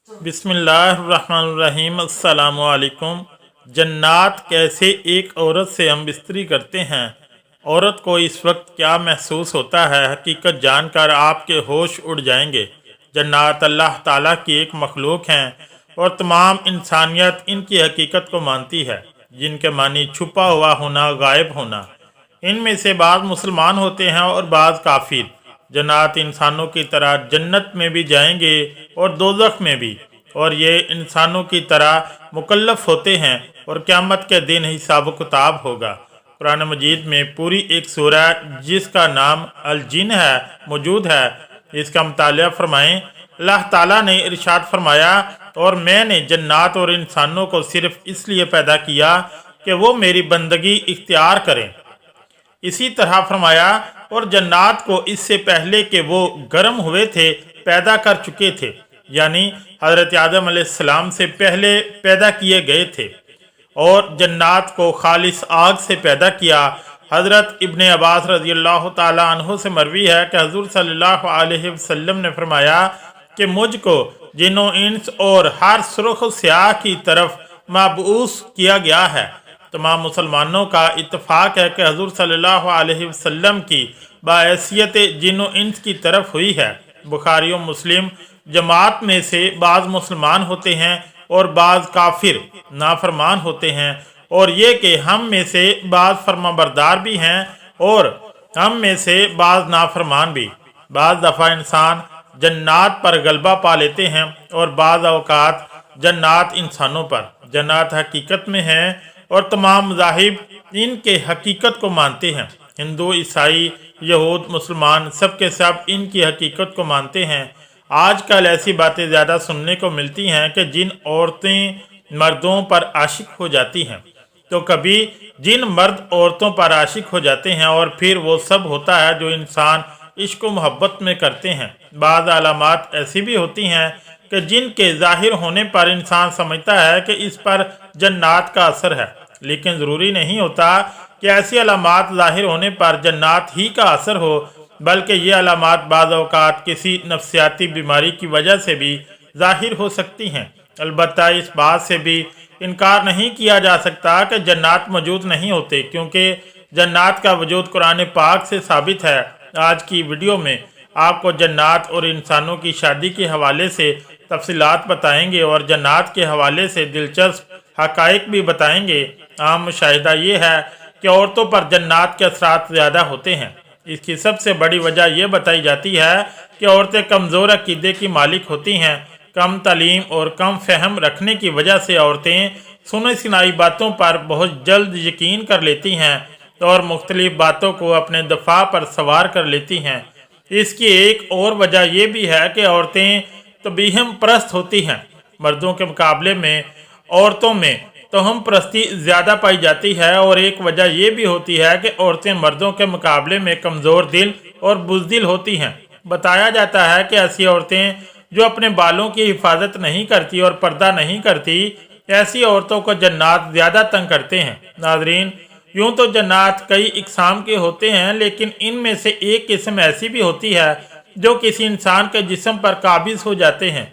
बिस्मिल्लाहिर्रहमानिर्रहीम। अस्सलामु अलैकुम। जन्नात कैसे एक औरत से हम बिस्तरी करते हैं। औरत को इस वक्त क्या महसूस होता है, हकीकत जानकर आपके होश उड़ जाएंगे। जन्नात अल्लाह ताला की एक मखलूक हैं और तमाम इंसानियत इनकी हकीकत को मानती है, जिनके मानी छुपा हुआ होना, गायब होना। इनमें से बाज़ मुसलमान होते हैं और बाज़ काफिर। जन्नात इंसानों की तरह जन्नत में भी जाएंगे और दोज़ख में भी, और ये इंसानों की तरह मुकल्लफ होते हैं और क़यामत के दिन हिसाब किताब होगा। कुरान मजीद में पूरी एक सूरह जिसका नाम अल जिन है मौजूद है। इसका मुताला फरमाएँ। अल्लाह ताला ने इरशाद फरमाया, और मैंने जन्नात और इंसानों को सिर्फ इसलिए पैदा किया कि वो मेरी बंदगी इख्तियार करें। इसी तरह फरमाया, और जन्नात को इससे पहले कि वो गर्म हुए थे पैदा कर चुके थे, यानी हज़रत आदम अलैहिस्सलाम से पहले पैदा किए गए थे। और जन्नात को खालिस आग से पैदा किया। हज़रत इब्ने अब्बास रज़ियल्लाहु ताला अन्हु से मरवी है कि हुज़ूर सल्लल्लाहु अलैहि वसल्लम ने फरमाया कि मुझको जिन्नों इंस और हर सुर्ख स्याह की तरफ मबऊस किया गया है। तमाम मुसलमानों का इत्तफाक है कि हुज़ूर सल्लल्लाहु अलैहि वसल्लम की बायसियत जिन्नों इंस की तरफ हुई है। बुखारी और मुस्लिम जमात में से बाज़ मुसलमान होते हैं और बाज़ काफिर नाफरमान होते हैं, और ये कि हम में से बाज़ फरमाबरदार भी हैं और हम में से बाज़ नाफरमान भी। बाज़ दफ़ा इंसान जन्नात पर गलबा पा लेते हैं और बाज़ अवकात जन्नात इंसानों पर। जन्नात हकीकत में हैं और तमाम मज़ाहिब इनके हकीकत को मानते हैं। हिंदू, ईसाई, यहूद, मुसलमान सब के सब इनकी हकीकत को मानते हैं। आजकल ऐसी बातें ज़्यादा सुनने को मिलती हैं कि जिन औरतें मर्दों पर आशिक हो जाती हैं, तो कभी जिन मर्द औरतों पर आशिक हो जाते हैं, और फिर वो सब होता है जो इंसान इश्क व मोहब्बत में करते हैं। बाज़ अलामात ऐसी भी होती हैं कि जिनके ज़ाहिर होने पर इंसान समझता है कि इस पर जन्नात का असर है, लेकिन ज़रूरी नहीं होता कि ऐसी अलामात ज़ाहिर होने पर जन्नात ही का असर हो, बल्कि ये अलामात बाज़ औक़ात किसी नफ्सियाती बीमारी की वजह से भी ज़ाहिर हो सकती हैं। अलबत्ता इस बात से भी इनकार नहीं किया जा सकता कि जन्नात मौजूद नहीं होते, क्योंकि जन्नात का वजूद कुरान पाक से साबित है। आज की वीडियो में आपको जन्नात और इंसानों की शादी के हवाले से तफसीलात बताएंगे और जन्नात के हवाले से दिलचस्प हक़ाइक़ भी बताएंगे। आम मुशाहिदा ये है कि औरतों पर जन्नात के असरात ज़्यादा होते हैं। इसकी सबसे बड़ी वजह यह बताई जाती है कि औरतें कमज़ोर अक़ीदे की मालिक होती हैं। कम तालीम और कम फ़हम रखने की वजह से औरतें सुनी सुनाई बातों पर बहुत जल्द यकीन कर लेती हैं और मुख्तलिफ बातों को अपने दफा पर सवार कर लेती हैं। इसकी एक और वजह यह भी है कि औरतें तबीहम परस्त होती हैं। मर्दों के मुकाबले में औरतों में तोहम परस्ती ज़्यादा पाई जाती है, और एक वजह यह भी होती है कि औरतें मर्दों के मुकाबले में कमज़ोर दिल और बुज़दिल होती हैं। बताया जाता है कि ऐसी औरतें जो अपने बालों की हिफाजत नहीं करती और पर्दा नहीं करती, ऐसी औरतों को जन्नात ज़्यादा तंग करते हैं। नाज़रीन, यूँ तो जन्नात कई इकसाम के होते हैं, लेकिन इनमें से एक किस्म ऐसी भी होती है जो किसी इंसान के जिस्म पर काबिज़ हो जाते हैं,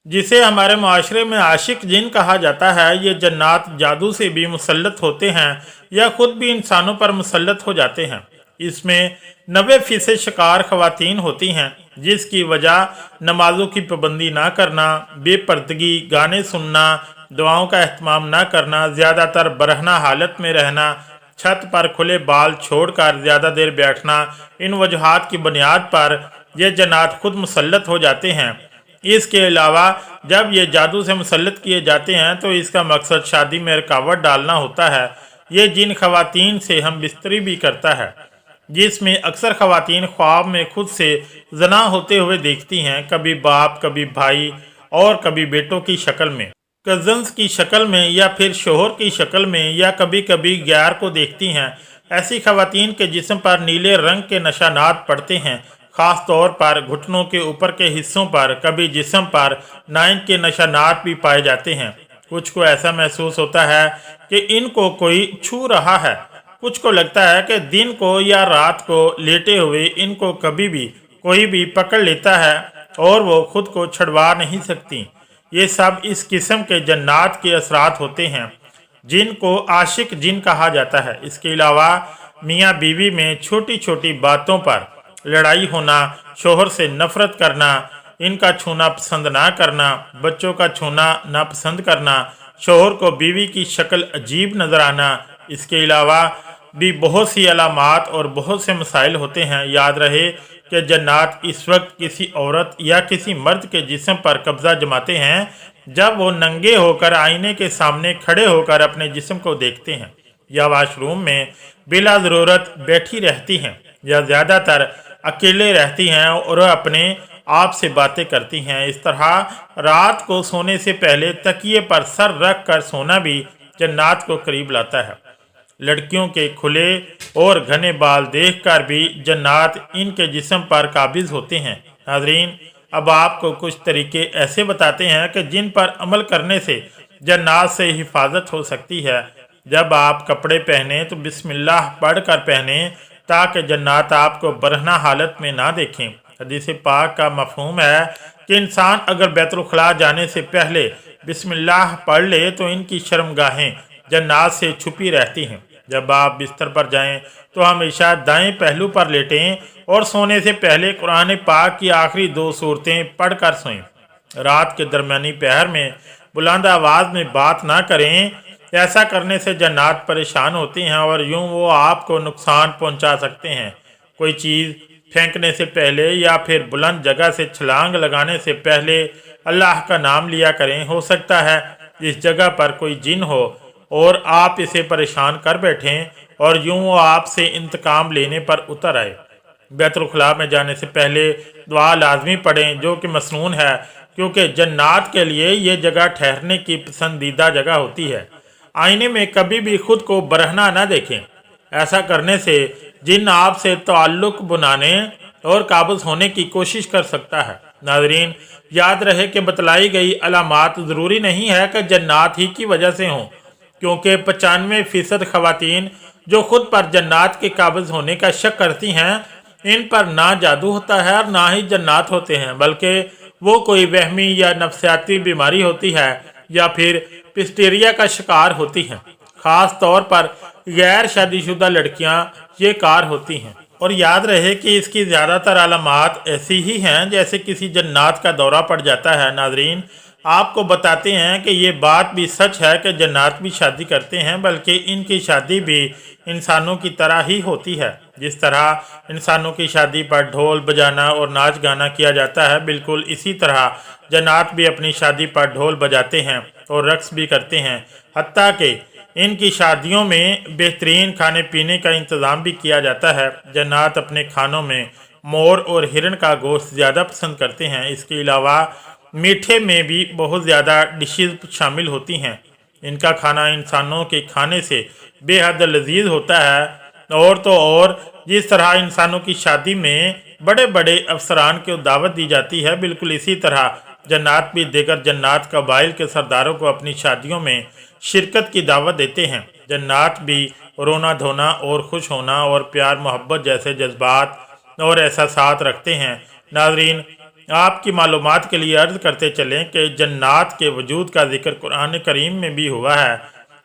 जिसे हमारे माशरे में आशिक जिन कहा जाता है। ये जन्नात जादू से भी मुसल्लत होते हैं या खुद भी इंसानों पर मुसल्लत हो जाते हैं। इसमें 90% शिकार ख़वातीन होती हैं, जिसकी वजह नमाजों की पाबंदी ना करना, बेपर्दगी, गाने सुनना, दुआओं का एहतमाम ना करना, ज़्यादातर बरहना हालत में रहना, छत पर खुले बाल छोड़कर ज़्यादा देर बैठना, इन वजूहात की बुनियाद पर यह जन्नात खुद मुसल्लत हो जाते हैं। इसके अलावा जब ये जादू से मुसल्लत किए जाते हैं तो इसका मकसद शादी में रुकावट डालना होता है। ये जिन ख़वातीन से हम बिस्तरी भी करता है, जिसमें अक्सर ख़वातीन ख्वाब में खुद से जना होते हुए देखती हैं, कभी बाप, कभी भाई और कभी बेटों की शक्ल में, कज़न्स की शक्ल में, या फिर शोहर की शक्ल में, या कभी कभी गैर को देखती हैं। ऐसी ख़वातीन के जिस्म पर नीले रंग के निशानात पड़ते हैं, ख़ास तौर पर घुटनों के ऊपर के हिस्सों पर, कभी जिस्म पर नाइन के निशानात भी पाए जाते हैं। कुछ को ऐसा महसूस होता है कि इनको कोई छू रहा है, कुछ को लगता है कि दिन को या रात को लेटे हुए इनको कभी भी कोई भी पकड़ लेता है और वो खुद को छुड़वा नहीं सकती। ये सब इस किस्म के जन्नात के असरात होते हैं जिनको आशिक जिन कहा जाता है। इसके अलावा मियाँ बीवी में छोटी छोटी बातों पर लड़ाई होना, शोहर से नफरत करना, इनका छूना पसंद ना करना, बच्चों का छूना नापसंद करना, शोहर को बीवी की शक्ल अजीब नज़र आना, इसके अलावा भी बहुत सी अलामात और बहुत से मसाइल होते हैं। याद रहे कि जन्नात इस वक्त किसी औरत या किसी मर्द के जिस्म पर कब्जा जमाते हैं जब वो नंगे होकर आईने के सामने खड़े होकर अपने जिस्म को देखते हैं, या वाशरूम में बिला ज़रूरत बैठी रहती हैं, या ज़्यादातर अकेले रहती हैं और अपने आप से बातें करती हैं। इस तरह रात को सोने से पहले तकिए पर सर रख कर सोना भी जन्नात को करीब लाता है। लड़कियों के खुले और घने बाल देखकर भी जन्नात इनके जिस्म पर काबिज होते हैं। नाज़रीन, अब आपको कुछ तरीके ऐसे बताते हैं कि जिन पर अमल करने से जन्नात से हिफाजत हो सकती है। जब आप कपड़े पहने तो बिस्मिल्लाह पढ़ कर पहने ताकि जन्नात आपको बरहना हालत में ना देखें। हदीस पाक का मफहूम है कि इंसान अगर बैतुल खला जाने से पहले बिस्मिल्लाह पढ़ ले तो इनकी शर्मगाहें जन्नात से छुपी रहती हैं। जब आप बिस्तर पर जाएं तो हमेशा दाएं पहलू पर लेटें और सोने से पहले कुरान पाक की आखिरी 2 सूरतें पढ़कर सोएं। रात के दरमियानी पहर में बुलंद आवाज़ में बात ना करें। ऐसा करने से जन्नात परेशान होते हैं और यूं वो आपको नुकसान पहुंचा सकते हैं। कोई चीज़ फेंकने से पहले या फिर बुलंद जगह से छलांग लगाने से पहले अल्लाह का नाम लिया करें। हो सकता है इस जगह पर कोई जिन हो और आप इसे परेशान कर बैठें और यूं वो आपसे इंतकाम लेने पर उतर आए। बैतुल खला में जाने से पहले दुआ लाजमी पढ़ें जो कि मसनून है, क्योंकि जन्नात के लिए ये जगह ठहरने की पसंदीदा जगह होती है। आईने में कभी भी खुद को बरहना न देखें। ऐसा करने से जिन आपसे ताल्लुक़ बनाने और काबज़ होने की कोशिश कर सकता है। नाज़रीन, याद रहे कि बतलाई गई अलामात ज़रूरी नहीं है कि जन्नात ही की वजह से हों, क्योंकि 95% ख़वातीन जो खुद पर जन्नात के काबिज़ होने का शक करती हैं, इन पर ना जादू होता है और ना ही जन्नात होते हैं, बल्कि वो कोई वहमी या नफसियाती बीमारी होती है या फिर पिस्टीरिया का शिकार होती हैं। ख़ास तौर पर गैर शादीशुदा लड़कियां ये कार होती हैं। और याद रहे कि इसकी ज़्यादातर अलामात ऐसी ही हैं जैसे किसी जन्नात का दौरा पड़ जाता है। नाज़रीन, आपको बताते हैं कि ये बात भी सच है कि जन्नात भी शादी करते हैं, बल्कि इनकी शादी भी इंसानों की तरह ही होती है। जिस तरह इंसानों की शादी पर ढोल बजाना और नाच गाना किया जाता है, बिल्कुल इसी तरह जन्नात भी अपनी शादी पर ढोल बजाते हैं और रक्स भी करते हैं। हत्ता कि इनकी शादियों में बेहतरीन खाने पीने का इंतज़ाम भी किया जाता है। जन्नात अपने खानों में मोर और हिरण का गोश्त ज़्यादा पसंद करते हैं। इसके अलावा मीठे में भी बहुत ज़्यादा डिशेज शामिल होती हैं। इनका खाना इंसानों के खाने से बेहद लजीज होता है। और तो और जिस तरह इंसानों की शादी में बड़े बड़े अफसरान को दावत दी जाती है, बिल्कुल इसी तरह जन्नात भी देगर जन्नात कबाइल के सरदारों को अपनी शादियों में शिरकत की दावत देते हैं। जन्नात भी रोना धोना और खुश होना और प्यार मोहब्बत जैसे जज्बात और एहसासात रखते हैं। नाज़रीन, आपकी मालूमात के लिए अर्ज़ करते चलें कि जन्नात के वजूद का जिक्र कुरान करीम में भी हुआ है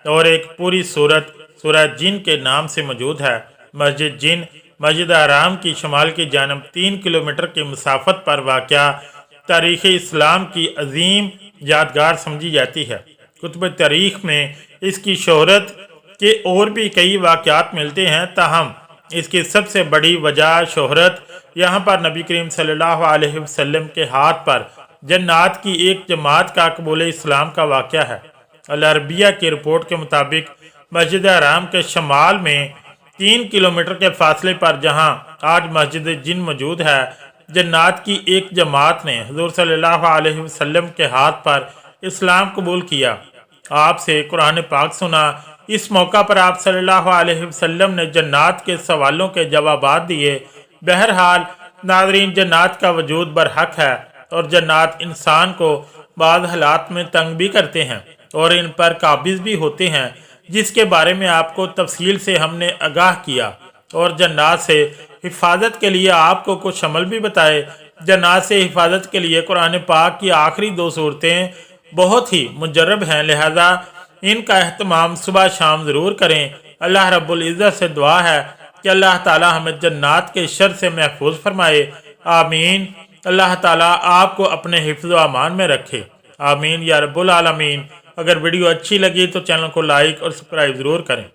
और एक पूरी सूरत सूरह जिन के नाम से मौजूद है। मस्जिद जिन मस्जिद हराम की शमाल की जानब 3 किलोमीटर की मुसाफत पर वाक़या तारीख़ इस्लाम की अजीम यादगार समझी जाती है। कुतुब तारीख़ में इसकी शोहरत के और भी कई वाक़यात मिलते हैं, ताहम इसकी सबसे बड़ी वजह शोहरत यहाँ पर नबी करीम सल्लल्लाहु अलैहि वसल्लम के हाथ पर जन्नात की एक जमात का कबूल इस्लाम का वाक़या है। अल अरबिया की रिपोर्ट के मुताबिक मस्जिद हराम के शमाल में 3 किलोमीटर के फासले पर जहाँ आज मस्जिद जिन मौजूद है, जन्नात की एक जमात ने हुज़ूर सल्लल्लाहु अलैहि वसल्लम के हाथ पर इस्लाम कबूल किया, आपसे कुरान पाक सुना। इस मौका पर आप सल्लल्लाहु अलैहि वसल्लम ने जन्नात के सवालों के जवाबात दिए। बहरहाल नाज़रीन, जन्नात का वजूद बरहक है और जन्नात इंसान को बाद हालात में तंग भी करते हैं और इन पर काबिज भी होते हैं, जिसके बारे में आपको तफसील से हमने आगाह किया और जन्नात से हिफाजत के लिए आपको कुछ अमल भी बताए। जन्नात से हिफाजत के लिए कुरान पाक की आखिरी 2 सूरतें بہت ہی مجرب ہیں، لہذا ان کا اہتمام صبح شام ضرور کریں۔ اللہ رب العزت سے دعا ہے کہ اللہ تعالی ہمیں جنات کے شر سے محفوظ فرمائے، آمین۔ اللہ تعالیٰ آپ کو اپنے حفظ و امان میں رکھے، آمین یا رب العالمین۔ اگر ویڈیو اچھی لگی تو چینل کو لائک اور سبسکرائب ضرور کریں۔